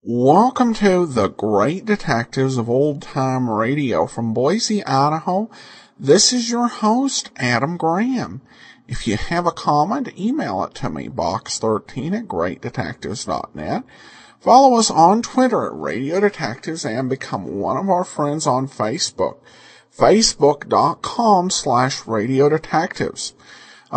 Welcome to The Great Detectives of Old Time Radio from Boise, Idaho. This is your host, Adam Graham. If you have a comment, email it to me, box13@greatdetectives.net. Follow us on Twitter at Radio Detectives and become one of our friends on Facebook, facebook.com/Radio Detectives.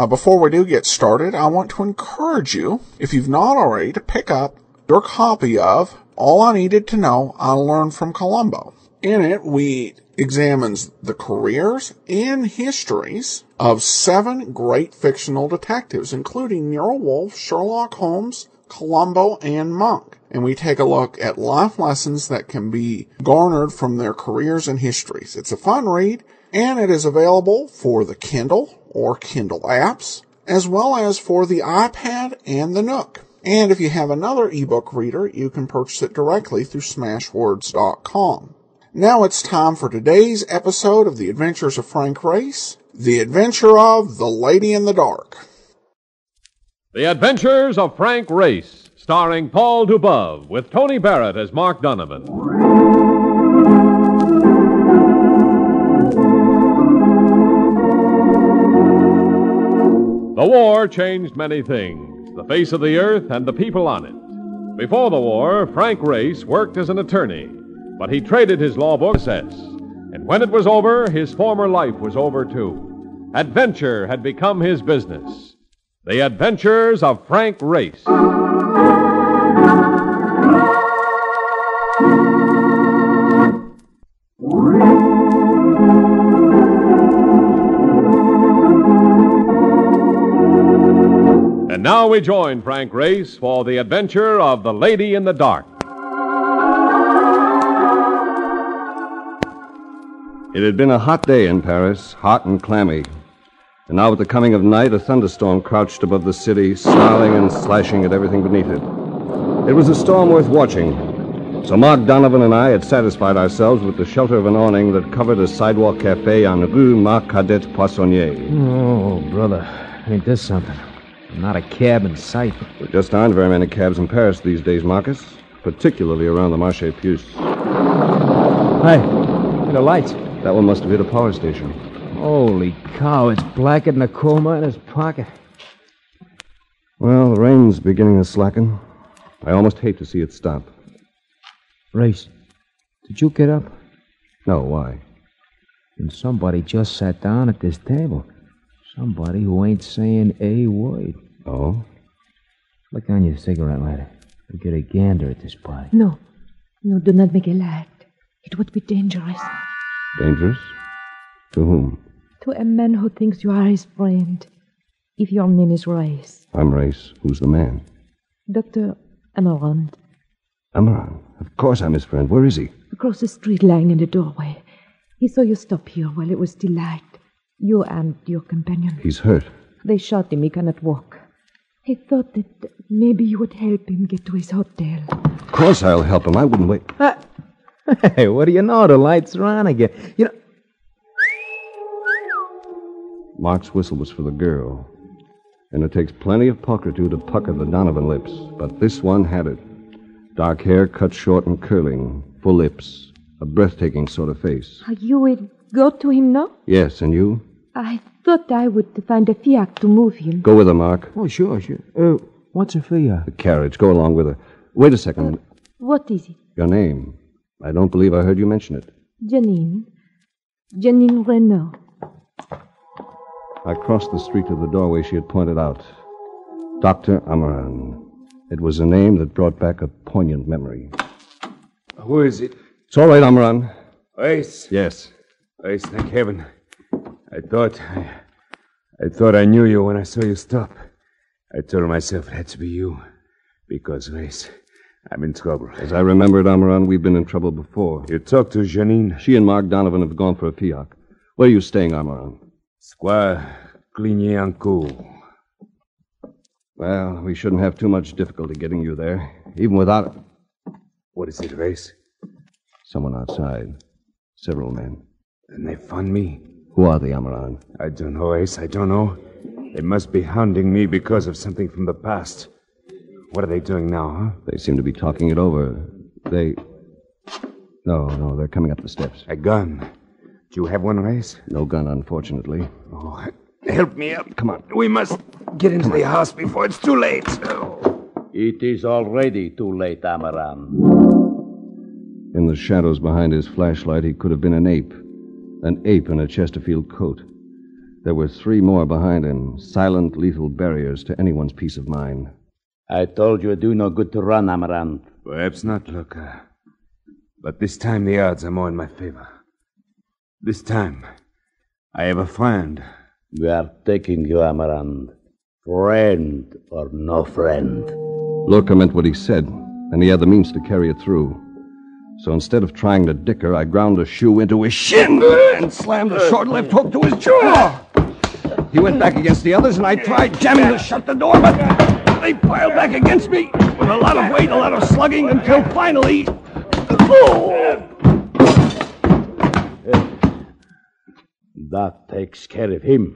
Before we do get started, I want to encourage you, if you've not already, to pick up your copy of All I Needed to Know I Learned from Columbo. In it, we examines the careers and histories of 7 great fictional detectives, including Nero Wolfe, Sherlock Holmes, Columbo, and Monk. And we take a look at life lessons that can be garnered from their careers and histories. It's a fun read, and it is available for the Kindle or Kindle apps, as well as for the iPad and the Nook. And if you have another ebook reader, you can purchase it directly through smashwords.com. Now it's time for today's episode of The Adventures of Frank Race, The Adventure of The Lady in the Dark. The Adventures of Frank Race, starring Paul Dubove, with Tony Barrett as Mark Donovan. The war changed many things, the face of the earth and the people on it. Before the war, Frank Race worked as an attorney, but he traded his law book for success. And when it was over, his former life was over too. Adventure had become his business. The Adventures of Frank Race. And now we join Frank Race for the adventure of The Lady in the Dark. It had been a hot day in Paris, hot and clammy. And now with the coming of night, a thunderstorm crouched above the city, snarling and slashing at everything beneath it. It was a storm worth watching. So Mark Donovan and I had satisfied ourselves with the shelter of an awning that covered a sidewalk cafe on Rue Marcadet Poissonnier. Oh, brother, ain't this something? Not a cab in sight. There just aren't very many cabs in Paris these days, Marcus, particularly around the Marché Puce. Hey, the lights. That one must have hit a power station. Holy cow, it's blacker than a coal miner's pocket. Well, the rain's beginning to slacken. I almost hate to see it stop. Race, did you get up? No, why? And somebody just sat down at this table. Somebody who ain't saying a word. Oh? Flick on your cigarette lighter. We'll get a gander at this party. No, do not make a light. It would be dangerous. Dangerous? To whom? To a man who thinks you are his friend. If your name is Race. I'm Race. Who's the man? Dr. Amaranth. Amaran. Of course I'm his friend. Where is he? Across the street, lying in the doorway. He saw you stop here while it was still light. You and your companion. He's hurt. They shot him. He cannot walk. He thought that maybe you would help him get to his hotel. Of course I'll help him. I wouldn't wait. Hey, what do you know? The lights are on again. You know... Mark's whistle was for the girl. And it takes plenty of pulchritude to pucker the Donovan lips. But this one had it. Dark hair, cut short and curling. Full lips. A breathtaking sort of face. You would go to him now? Yes, and you? I thought I would find a Fiat to move him. Go with her, Mark. Oh, sure. What's a Fiat? The carriage. Go along with her. Wait a second. What is it? Your name. I don't believe I heard you mention it. Janine Renault. I crossed the street to the doorway she had pointed out. Dr. Amaran. It was a name that brought back a poignant memory. Who is it? It's all right, Amaran. Race? Yes. Race, thank heaven. I thought I knew you when I saw you stop. I told myself it had to be you. Because, Race, I'm in trouble. As I remember it, Amaran, we've been in trouble before. You talked to Janine? She and Mark Donovan have gone for a fiac. Where are you staying, Amaran? Square Cligny-en-Cour. Well, we shouldn't have too much difficulty getting you there, even without... What is it, Race? Someone outside. Several men. And they found me? Who are they, Amaran? I don't know, Ace. I don't know. They must be hounding me because of something from the past. What are they doing now, huh? They seem to be talking it over. No, they're coming up the steps. A gun. Do you have one, Race? No gun, unfortunately. Oh, help me up. Come on. We must get into the house before it's too late. Oh. It is already too late, Amaran. In the shadows behind his flashlight, he could have been an ape. An ape in a Chesterfield coat. There were 3 more behind him, silent, lethal barriers to anyone's peace of mind. I told you it do no good to run, Amaran. Perhaps not, Luca. But this time the odds are more in my favor. This time, I have a friend. We are taking you, Amaran. Friend or no friend. Lorca meant what he said, and he had the means to carry it through. So instead of trying to dicker, I ground a shoe into his shin and slammed a short left hook to his jaw. He went back against the others, and I tried jamming to shut the door, but they piled back against me with a lot of weight, a lot of slugging, until finally... That takes care of him.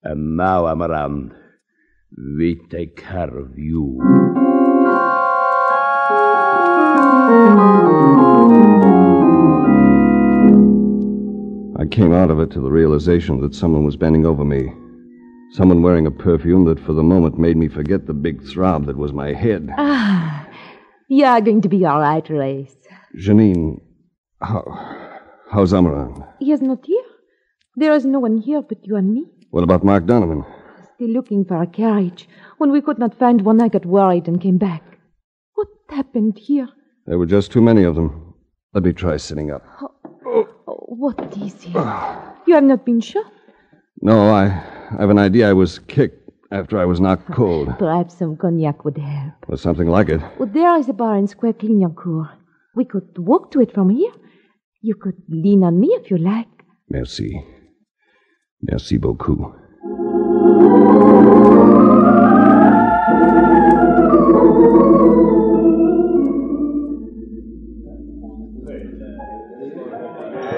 And now, Amaran, we take care of you. I came out of it to the realization that someone was bending over me. Someone wearing a perfume that for the moment made me forget the big throb that was my head. You are going to be all right, Race. Janine, how's Amaran? He is not here. There is no one here but you and me. What about Mark Donovan? Still looking for a carriage. When we could not find one, I got worried and came back. What happened here? There were just too many of them. Let me try sitting up. What is it? You have not been shot? No, I have an idea I was kicked after I was knocked cold. Perhaps some cognac would help. Or something like it. Well, there is a bar in Square Cligny-en-Cour. We could walk to it from here. You could lean on me if you like. Merci. Merci beaucoup.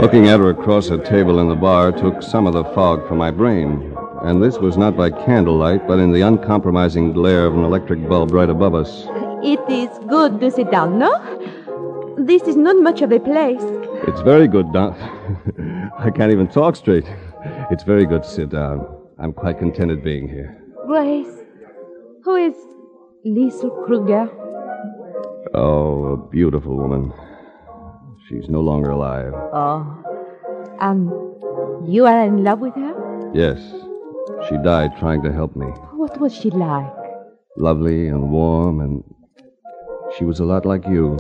Looking at her across a table in the bar took some of the fog from my brain. And this was not by candlelight, but in the uncompromising glare of an electric bulb right above us. It is good to sit down, no? This is not much of a place. It's very good, Don. I can't even talk straight. It's very good to sit down. I'm quite contented being here. Grace, who is Liesl Kruger? Oh, a beautiful woman. She's no longer alive. Oh, and you are in love with her? Yes. She died trying to help me. What was she like? Lovely and warm, and she was a lot like you.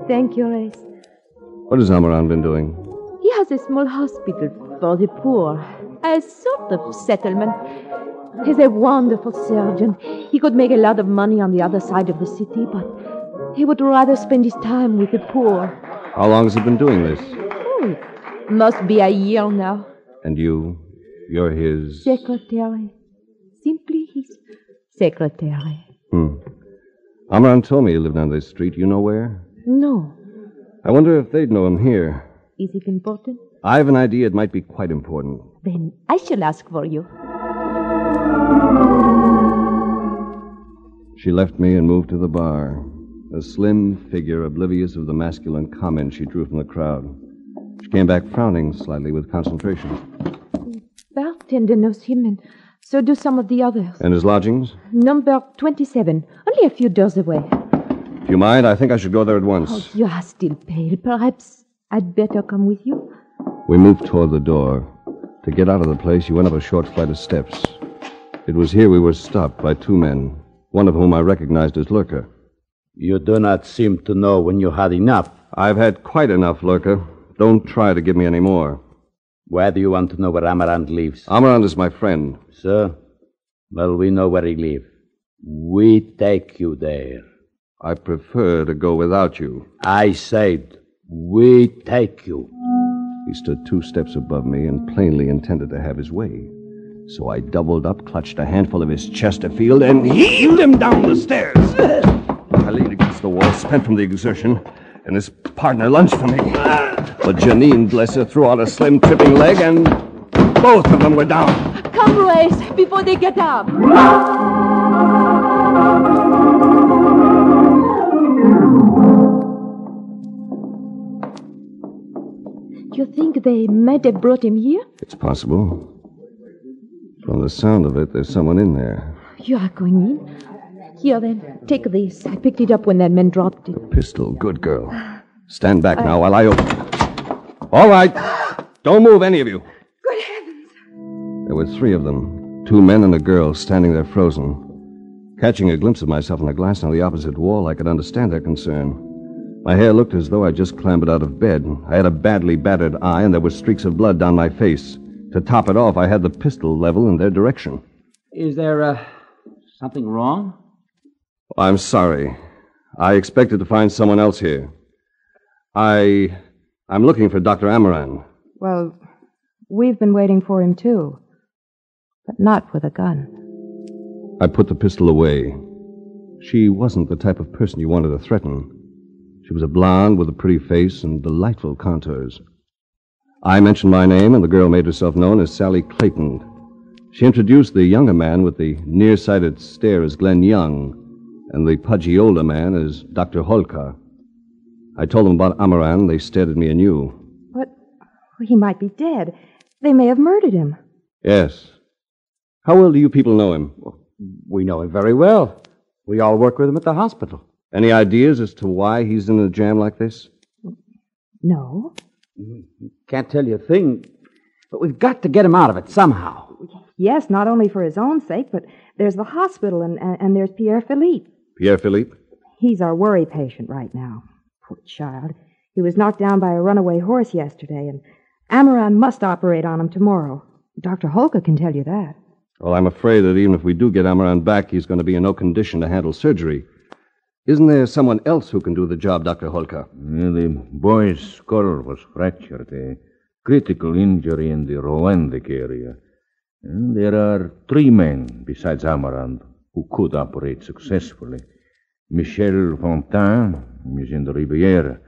Thank you, Race. What has Amaran been doing? He has a small hospital for the poor. A sort of settlement. He's a wonderful surgeon. He could make a lot of money on the other side of the city, but he would rather spend his time with the poor. How long has he been doing this? Oh, it must be a year now. And you're his... Secretary. Simply his secretary. Amaran told me he lived on this street. You know where? No. I wonder if they'd know him here. Is it important? I have an idea it might be quite important. Then I shall ask for you. She left me and moved to the bar. A slim figure, oblivious of the masculine comment she drew from the crowd. She came back frowning slightly with concentration. Bartender knows him, and so do some of the others. And his lodgings? Number 27, only a few doors away. If you mind, I think I should go there at once. Oh, you are still pale. Perhaps I'd better come with you. We moved toward the door. To get out of the place, you went up a short flight of steps. It was here we were stopped by 2 men, one of whom I recognized as Lurker. You do not seem to know when you had enough. I've had quite enough, Lurker. Don't try to give me any more. Why do you want to know where Amarant lives? Amarant is my friend. So? Well, we know where he lives. We take you there. I prefer to go without you. I said, we take you. He stood 2 steps above me and plainly intended to have his way. So I doubled up, clutched a handful of his Chesterfield, and heaved him down the stairs. I leaned against the wall, spent from the exertion, and his partner lunged for me. But Janine, bless her, threw out a slim, tripping leg, and both of them were down. Come, Race, before they get up. You think they might have brought him here? It's possible. From the sound of it, there's someone in there. You are going in? Here, then, take this. I picked it up when that man dropped it. A pistol, good girl. Stand back now while I open it. All right. Don't move, any of you. Good heavens. There were 3 of them, 2 men and a girl, standing there frozen. Catching a glimpse of myself in the glass on the opposite wall, I could understand their concern. My hair looked as though I'd just clambered out of bed. I had a badly battered eye, and there were streaks of blood down my face. To top it off, I had the pistol level in their direction. Is there, something wrong? I'm sorry. I expected to find someone else here. I'm looking for Dr. Amaran. Well, we've been waiting for him, too. But not with a gun. I put the pistol away. She wasn't the type of person you wanted to threaten. She was a blonde with a pretty face and delightful contours. I mentioned my name, and the girl made herself known as Sally Clayton. She introduced the younger man with the nearsighted stare as Glenn Young, and the pudgy older man as Dr. Holka. I told them about Amaran. They stared at me anew. But he might be dead. They may have murdered him. Yes. How well do you people know him? Well, we know him very well. We all work with him at the hospital. Any ideas as to why he's in a jam like this? No. Can't tell you a thing, but we've got to get him out of it somehow. Yes, not only for his own sake, but there's the hospital and there's Pierre Philippe. Pierre Philippe? He's our worry patient right now. Poor child. He was knocked down by a runaway horse yesterday, and Amaran must operate on him tomorrow. Dr. Holka can tell you that. Well, I'm afraid that even if we do get Amaran back, he's going to be in no condition to handle surgery. Isn't there someone else who can do the job, Dr. Holka? The boy's skull was fractured, a critical injury in the Rolandic area. And there are 3 men besides Amaran who could operate successfully. Michel Fontaine is in the Riviera.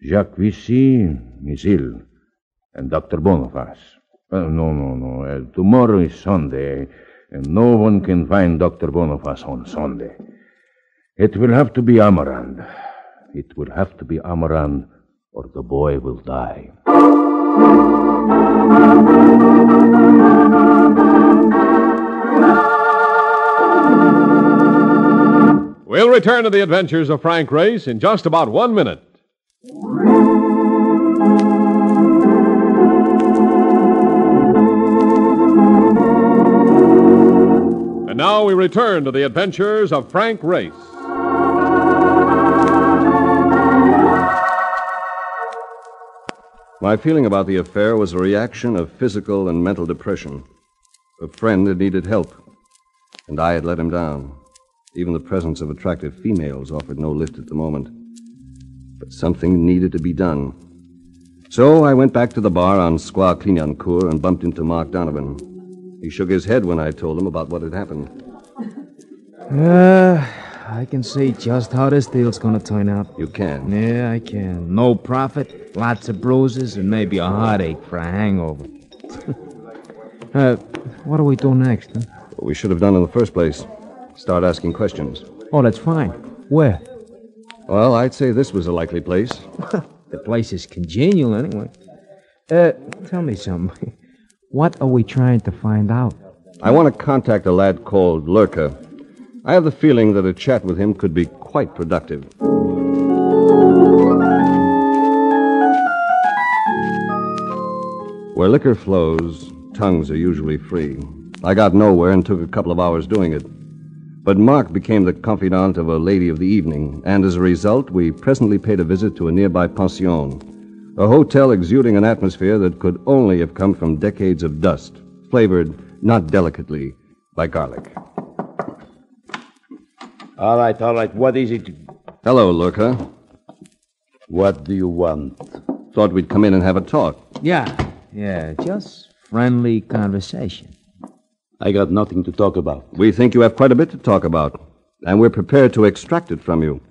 Jacques Vissy is ill. And Dr. Boniface. No. Tomorrow is Sunday, and no one can find Dr. Boniface on Sunday. It will have to be Amaran. It will have to be Amaran, or the boy will die. We'll return to the adventures of Frank Race in just about 1 minute. And now we return to the adventures of Frank Race. My feeling about the affair was a reaction of physical and mental depression. A friend had needed help, and I had let him down. Even the presence of attractive females offered no lift at the moment. But something needed to be done. So I went back to the bar on Square Clignancourt and bumped into Mark Donovan. He shook his head when I told him about what had happened. I can see just how this deal's gonna turn out. You can? Yeah, I can. No profit, lots of bruises, and maybe a heartache for a hangover. What do we do next, huh? What we should have done in the first place. Start asking questions. Oh, that's fine. Where? Well, I'd say this was a likely place. The place is congenial, anyway. Tell me something. What are we trying to find out? I want to contact a lad called Lurker. I have the feeling that a chat with him could be quite productive. Where liquor flows, tongues are usually free. I got nowhere and took a couple of hours doing it. But Mark became the confidant of a lady of the evening, and as a result, we presently paid a visit to a nearby pension, a hotel exuding an atmosphere that could only have come from decades of dust, flavored, not delicately, by garlic. All right. What is it? Hello, Lurker. What do you want? Thought we'd come in and have a talk. Yeah, just friendly conversation. I got nothing to talk about. We think you have quite a bit to talk about, and we're prepared to extract it from you.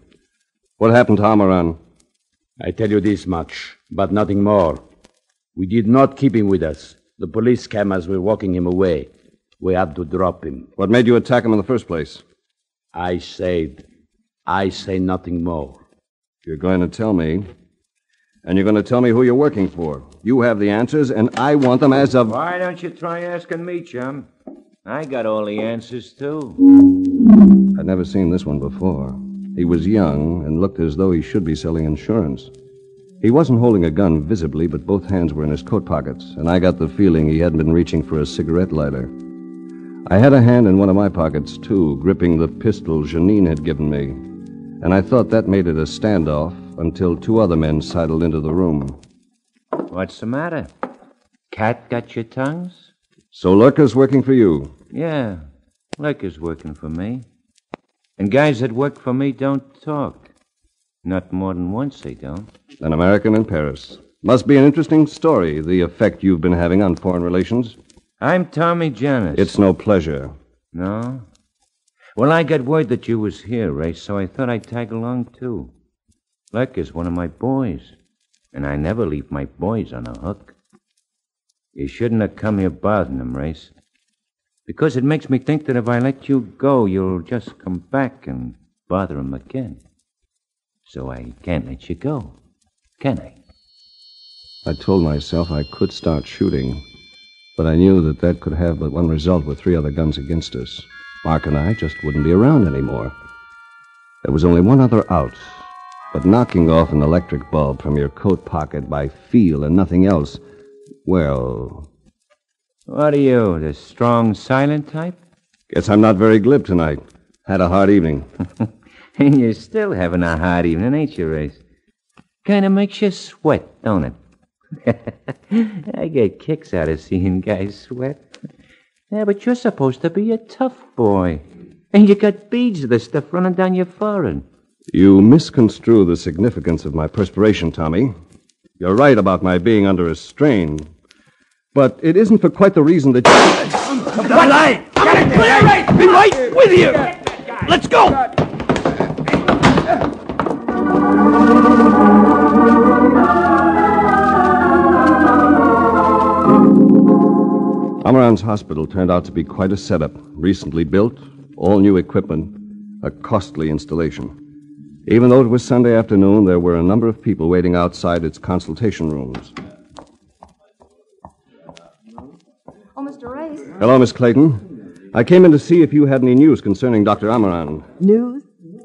What happened to Amaran? I tell you this much, but nothing more. We did not keep him with us. The police cameras were walking him away. We had to drop him. What made you attack him in the first place? I say nothing more. You're going to tell me, and you're going to tell me who you're working for. You have the answers, and I want them as of... Why don't you try asking me, chum? I got all the answers, too. I'd never seen this one before. He was young and looked as though he should be selling insurance. He wasn't holding a gun visibly, but both hands were in his coat pockets, and I got the feeling he hadn't been reaching for a cigarette lighter. I had a hand in one of my pockets, too, gripping the pistol Janine had given me, and I thought that made it a standoff until two other men sidled into the room. What's the matter? Cat got your tongues? So Lurker's working for you? Yeah, Lurker's working for me. And guys that work for me don't talk. Not more than once they don't. An American in Paris. Must be an interesting story, the effect you've been having on foreign relations. I'm Tommy Janis. It's no pleasure. No? Well, I got word that you was here, Ray, so I thought I'd tag along, too. Lurker's one of my boys, and I never leave my boys on a hook. You shouldn't have come here bothering them, Race. Because it makes me think that if I let you go, you'll just come back and bother them again. So I can't let you go, can I? I told myself I could start shooting, but I knew that could have but one result with three other guns against us. Mark and I just wouldn't be around anymore. There was only one other out, but knocking off an electric bulb from your coat pocket by feel and nothing else, well... What are you, the strong, silent type? Guess I'm not very glib tonight. Had a hard evening. And you're still having a hard evening, ain't you, Race? Kind of makes you sweat, don't it? I get kicks out of seeing guys sweat. Yeah, but you're supposed to be a tough boy. And you got beads of this stuff running down your forehead. You misconstrue the significance of my perspiration, Tommy. You're right about my being under a strain. But it isn't for quite the reason that you... What? I'm clear, right? Be right with you. Let's go. Amaran's hospital turned out to be quite a setup. Recently built, all new equipment, a costly installation. Even though it was Sunday afternoon, there were a number of people waiting outside its consultation rooms. Oh, Mr. Race. Hello, Miss Clayton. I came in to see if you had any news concerning Dr. Amaran. News?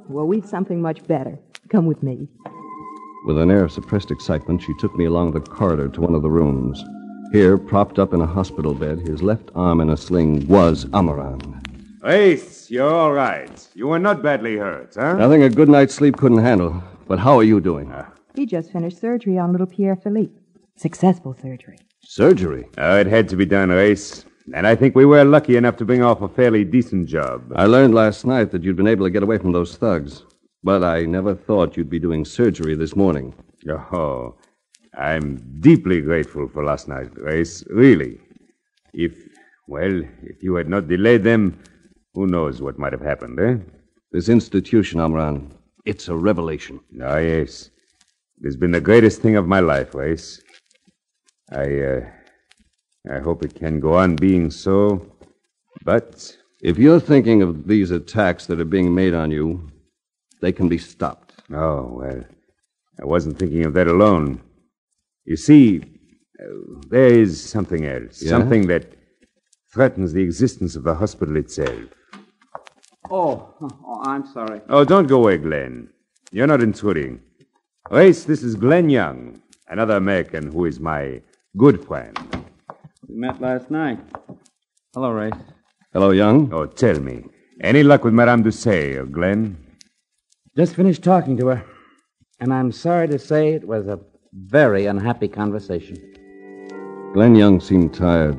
Well, we've something much better. Come with me. With an air of suppressed excitement, she took me along the corridor to one of the rooms. Here, propped up in a hospital bed, his left arm in a sling, was Amaran. Race, you're all right. You were not badly hurt, huh? Nothing a good night's sleep couldn't handle. But how are you doing? He just finished surgery on little Pierre Philippe. Successful surgery. Surgery? Oh, it had to be done, Race. And I think we were lucky enough to bring off a fairly decent job. I learned last night that you'd been able to get away from those thugs. But I never thought you'd be doing surgery this morning. Oh, I'm deeply grateful for last night, Race. Really. If you had not delayed them, who knows what might have happened, eh? This institution, Amaran, it's a revelation. Oh, yes. It has been the greatest thing of my life, Race. I hope it can go on being so, but... If you're thinking of these attacks that are being made on you, they can be stopped. Oh, well, I wasn't thinking of that alone. You see, there is something else. Yeah? Something that threatens the existence of the hospital itself. Oh, I'm sorry. Oh, don't go away, Glenn. You're not intruding. Race, this is Glenn Young, another American who is my good friend. We met last night. Hello, Race. Hello, Young. Oh, tell me, any luck with Madame Doucet, Glenn? Just finished talking to her. And I'm sorry to say it was a very unhappy conversation. Glenn Young seemed tired.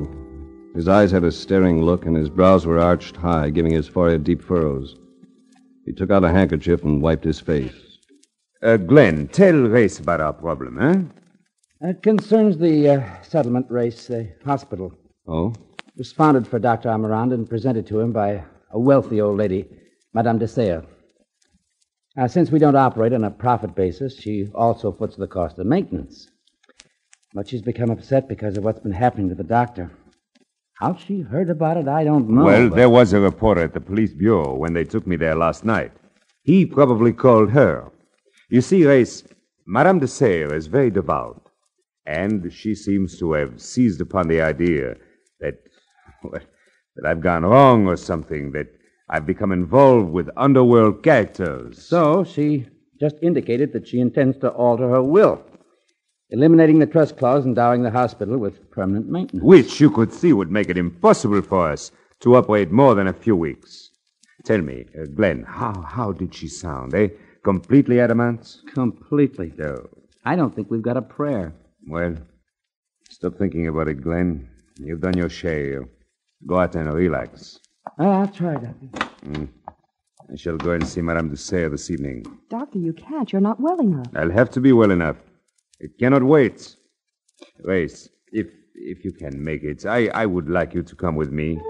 His eyes had a staring look, and his brows were arched high, giving his forehead deep furrows. He took out a handkerchief and wiped his face. Glenn, tell Race about our problem, huh? It concerns the settlement race, the hospital. Oh? It was founded for Dr. Amarand and presented to him by a wealthy old lady, Madame de Serres. Since we don't operate on a profit basis, she also foots the cost of maintenance. But she's become upset because of what's been happening to the doctor. How she heard about it, I don't know. Well, there was a reporter at the police bureau when they took me there last night. He probably called her. You see, Race, Madame de Serres is very devout. And she seems to have seized upon the idea that I've gone wrong or something, that I've become involved with underworld characters. So she just indicated that she intends to alter her will, eliminating the trust clause endowing the hospital with permanent maintenance. Which you could see would make it impossible for us to operate more than a few weeks. Tell me, Glenn, how did she sound, eh? Completely adamant? Completely. No. I don't think we've got a prayer. Well, stop thinking about it, Glenn. You've done your share. Go out and relax. I'll try, Doctor. I shall go and see Madame de Serres this evening. Doctor, you can't. You're not well enough. I'll have to be well enough. It cannot wait. Race, if you can make it, I would like you to come with me.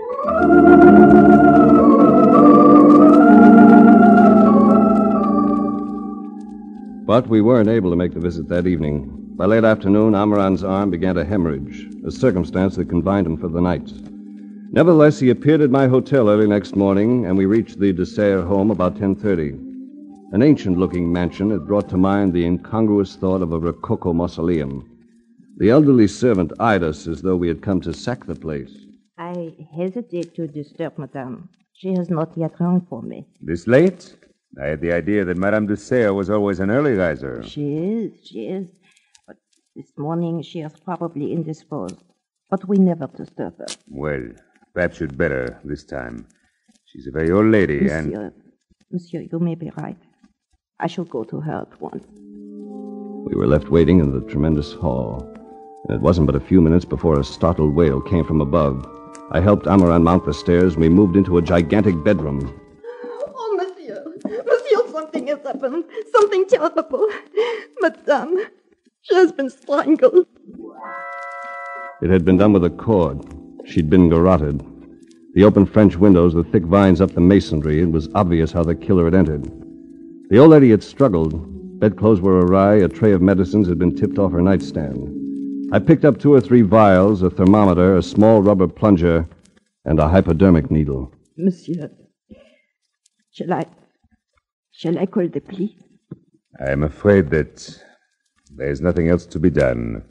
But we weren't able to make the visit that evening. By late afternoon, Amarand's arm began to hemorrhage, a circumstance that confined him for the night. Nevertheless, he appeared at my hotel early next morning, and we reached the de Serres home about 10:30. An ancient-looking mansion had brought to mind the incongruous thought of a Rococo mausoleum. The elderly servant eyed us as though we had come to sack the place. I hesitate to disturb Madame. She has not yet rung for me. This late? I had the idea that Madame de Serres was always an early riser. She is. But this morning she is probably indisposed. But we never disturb her. Well, perhaps you'd better this time. She's a very old lady, Monsieur, you may be right. I shall go to her at once. We were left waiting in the tremendous hall. And it wasn't but a few minutes before a startled wail came from above. I helped Amarand mount the stairs, and we moved into a gigantic bedroom. Oh, Monsieur, something has happened. Something terrible. Madame, she has been strangled. It had been done with a cord. She'd been garroted. The open French windows, the thick vines up the masonry, it was obvious how the killer had entered. The old lady had struggled. Bedclothes were awry, a tray of medicines had been tipped off her nightstand. I picked up 2 or 3 vials, a thermometer, a small rubber plunger, and a hypodermic needle. Monsieur, shall I call the police? I am afraid that there's nothing else to be done.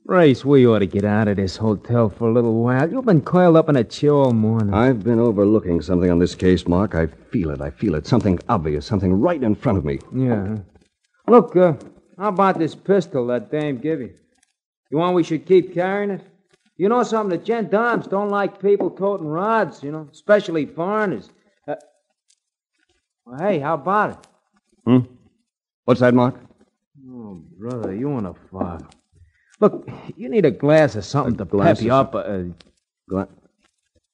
Race, we ought to get out of this hotel for a little while. You've been coiled up in a chair all morning. I've been overlooking something on this case, Mark. I feel it. Something obvious, something right in front of me. Yeah. Look, how about this pistol that dame gave you? You want we should keep carrying it? You know something? The gendarmes don't like people toting rods, especially foreigners. Well, hey, how about it? What's that, Mark? Oh, brother, you in a fog. Look, you need a glass or something to pep you up.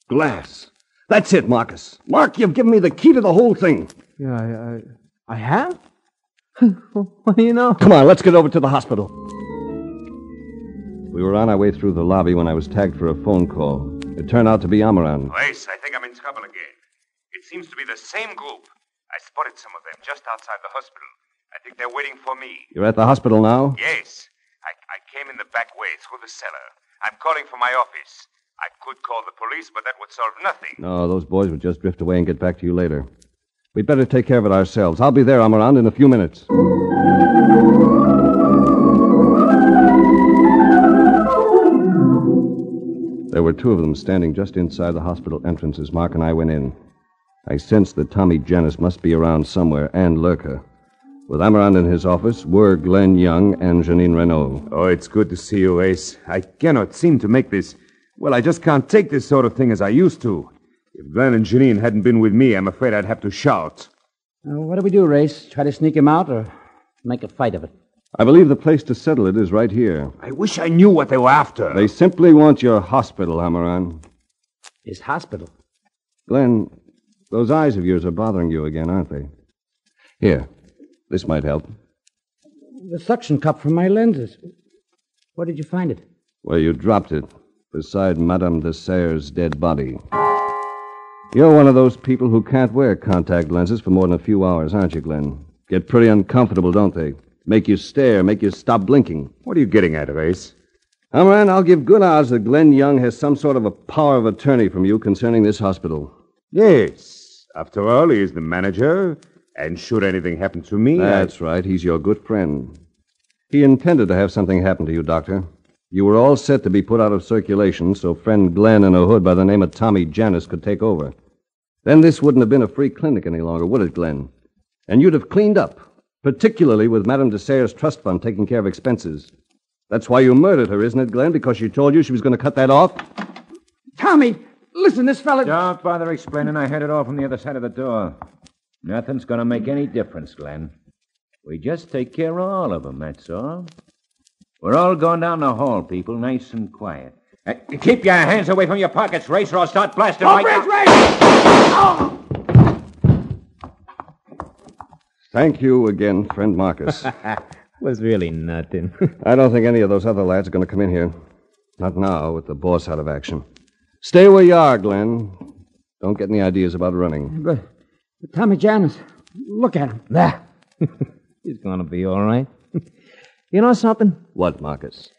Glass. That's it, Marcus. Mark, you've given me the key to the whole thing. Yeah, I have? What do you know? Come on, let's get over to the hospital. We were on our way through the lobby when I was tagged for a phone call. It turned out to be Amarand. Race, I think I'm in trouble again. It seems to be the same group. I spotted some of them just outside the hospital. I think they're waiting for me. You're at the hospital now? Yes. I came in the back way through the cellar. I'm calling for my office. I could call the police, but that would solve nothing. No, those boys would just drift away and get back to you later. We'd better take care of it ourselves. I'll be there, Amarand, in a few minutes. There were 2 of them standing just inside the hospital entrance as Mark and I went in. I sensed that Tommy Janus must be around somewhere, and Lurker. With Amarand in his office were Glenn Young and Janine Renault. Oh, it's good to see you, Ace. I cannot seem to make this... Well, I just can't take this sort of thing as I used to. If Glenn and Janine hadn't been with me, I'm afraid I'd have to shout. What do we do, Race? Try to sneak him out or make a fight of it? I believe the place to settle it is right here. I wish I knew what they were after. They simply want your hospital, Amarand. His hospital. Glenn, those eyes of yours are bothering you again, aren't they? Here, this might help. The suction cup from my lenses. Where did you find it? Where you dropped it, beside Madame de Serres' dead body. You're one of those people who can't wear contact lenses for more than a few hours, aren't you, Glenn? Get pretty uncomfortable, don't they? Make you stare, make you stop blinking. What are you getting at, Race? Amran, I'll give good odds that Glenn Young has some sort of a power of attorney from you concerning this hospital. Yes. After all, he is the manager, and should anything happen to me... That's right. He's your good friend. He intended to have something happen to you, Doctor. You were all set to be put out of circulation so friend Glenn in a hood by the name of Tommy Janus could take over. Then this wouldn't have been a free clinic any longer, would it, Glenn? And you'd have cleaned up, particularly with Madame de Serres' trust fund taking care of expenses. That's why you murdered her, isn't it, Glenn? Because she told you she was going to cut that off? Tommy, listen, this fella... Don't bother explaining. I heard it all from the other side of the door. Nothing's going to make any difference, Glenn. We just take care of all of them, that's all. We're all going down the hall, people, nice and quiet. Keep your hands away from your pockets, Race, or I'll start blasting right now. Race! Thank you again, friend Marcus. Was really nothing. I don't think any of those other lads are going to come in here. Not now, with the boss out of action. Stay where you are, Glenn. Don't get any ideas about running. But Tommy Janus, look at him. There. He's gonna be all right. You know something? What, Marcus?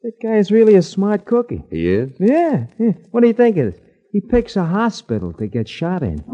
That guy is really a smart cookie. He is? Yeah. What do you think it is? He picks a hospital to get shot in.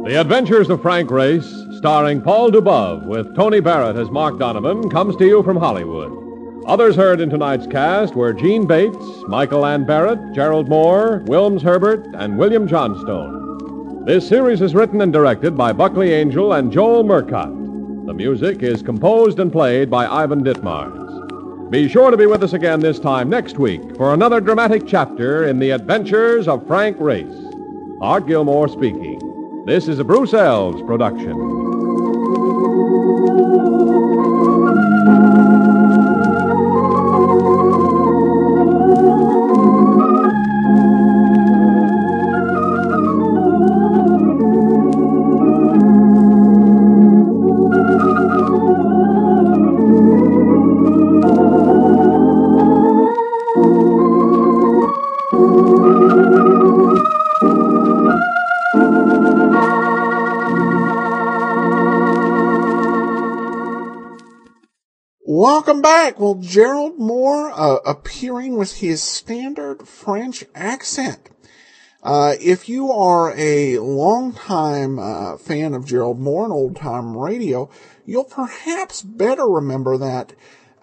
The Adventures of Frank Race, starring Paul Dubove with Tony Barrett as Mark Donovan, comes to you from Hollywood. Others heard in tonight's cast were Gene Bates, Michael Ann Barrett, Gerald Moore, Wilms Herbert, and William Johnstone. This series is written and directed by Buckley Angel and Joel Murcott. The music is composed and played by Ivan Ditmars. Be sure to be with us again this time next week for another dramatic chapter in the Adventures of Frank Race. Art Gilmore speaking. This is a Bruce Elves production. Welcome back. Well, Gerald Moore appearing with his standard French accent. If you are a longtime fan of Gerald Moore and old-time radio, you'll perhaps better remember that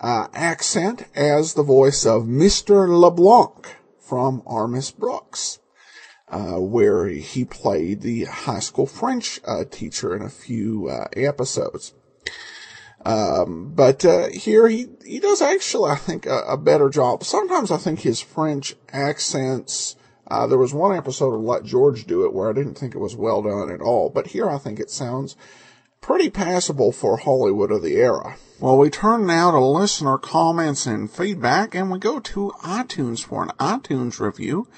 accent as the voice of Mr. LeBlanc from Our Miss Brooks, where he played the high school French teacher in a few episodes. But here he does actually, I think, a better job. Sometimes I think his French accents, there was one episode of Let George Do It where I didn't think it was well done at all, but here I think it sounds pretty passable for Hollywood of the era. Well, we turn now to listener comments and feedback, and we go to iTunes for an iTunes review,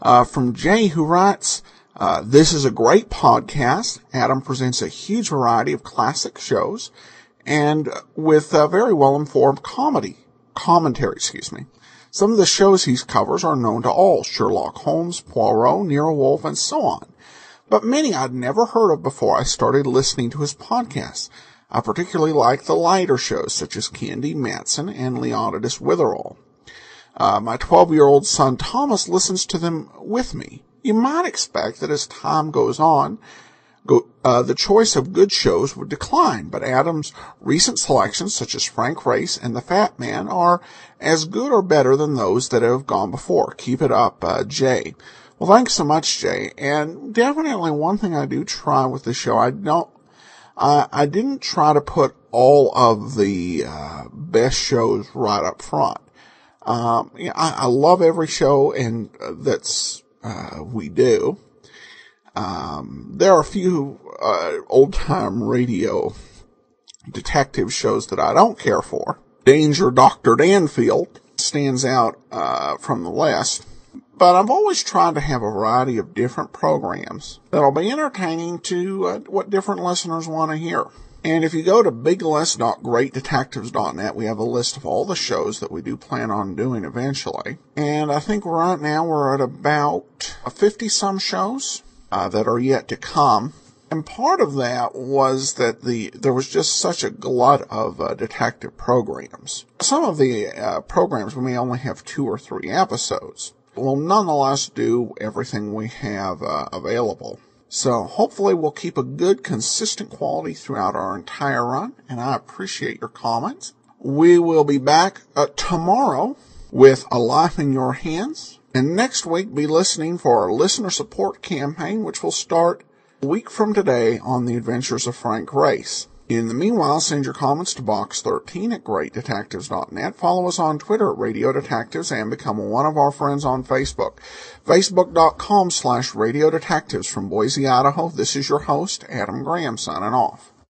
from Jay, who writes, this is a great podcast. Adam presents a huge variety of classic shows, and with very well-informed commentary. Some of the shows he covers are known to all: Sherlock Holmes, Poirot, Nero Wolfe, and so on. But many I'd never heard of before I started listening to his podcasts. I particularly like the lighter shows, such as Candy Matson and Leonidas Witherall. My 12-year-old son Thomas listens to them with me. You might expect that as time goes on, the choice of good shows would decline, but Adam's recent selections, such as Frank Race and The Fat Man, are as good or better than those that have gone before. Keep it up, Jay. Well, thanks so much, Jay. And definitely one thing I do try with the show, I didn't try to put all of the best shows right up front. I love every show and that's we do. There are a few old-time radio detective shows that I don't care for. Danger Dr. Danfield stands out from the list. But I've always tried to have a variety of different programs that'll be entertaining to what different listeners want to hear. And if you go to biglist.greatdetectives.net, we have a list of all the shows that we do plan on doing eventually. And I think right now we're at about 50-some shows that are yet to come. And part of that was that there was just such a glut of detective programs. Some of the programs we may only have 2 or 3 episodes. We'll nonetheless do everything we have available. So hopefully we'll keep a good, consistent quality throughout our entire run, and I appreciate your comments. We will be back tomorrow with A Life in Your Hands, and next week be listening for our listener support campaign, which will start a week from today on the adventures of Frank Race. In the meanwhile, send your comments to box13 at greatdetectives.net. Follow us on Twitter at Radio Detectives and become one of our friends on Facebook. Facebook.com/Radio Detectives. From Boise, Idaho, this is your host, Adam Graham, signing off.